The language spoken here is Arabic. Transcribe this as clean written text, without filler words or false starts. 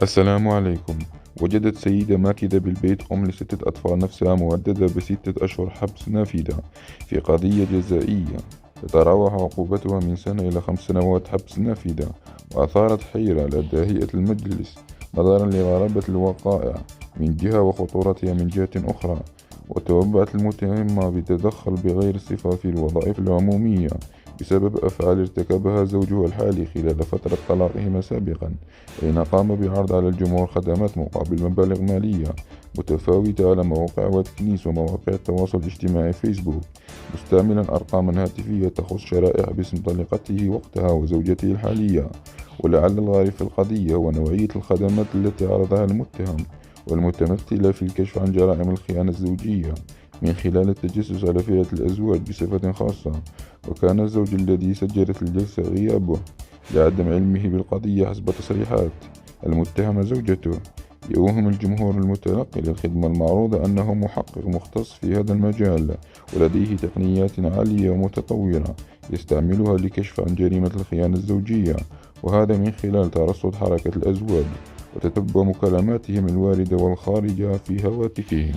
السلام عليكم. وجدت سيدة ماكدة بالبيت أم ل6 أطفال نفسها مهددة ب6 أشهر حبس نافذة في قضية جزائية تتراوح عقوبتها من سنة إلى 5 سنوات حبس نافذة، وأثارت حيرة لدى هيئة المجلس نظرا لغرابة الوقائع من جهة وخطورتها من جهة أخرى. وتوبعت المتهمة بتدخل بغير صفة في الوظائف العمومية بسبب أفعال ارتكبها زوجها الحالي خلال فترة طلاقهما سابقا، حين قام بعرض على الجمهور خدمات مقابل مبالغ مالية متفاوتة على مواقع واتكنيس ومواقع التواصل الاجتماعي فيسبوك، مستعملا أرقاما هاتفية تخص شرائح باسم طليقته وقتها وزوجته الحالية. ولعل الغريب في القضية هو نوعية الخدمات التي عرضها المتهم، والمتمثلة في الكشف عن جرائم الخيانة الزوجية من خلال التجسس على فئة الأزواج بصفة خاصة. وكان الزوج الذي سجلت الجلسة غيابه لعدم علمه بالقضية حسب تصريحات المتهمة زوجته. يوهم الجمهور المتلقي للخدمة المعروضة أنه محقق مختص في هذا المجال، ولديه تقنيات عالية ومتطورة يستعملها لكشف عن جريمة الخيانة الزوجية، وهذا من خلال ترصد حركة الأزواج وتتبع مكالماتهم الواردة والخارجة في هواتفهم.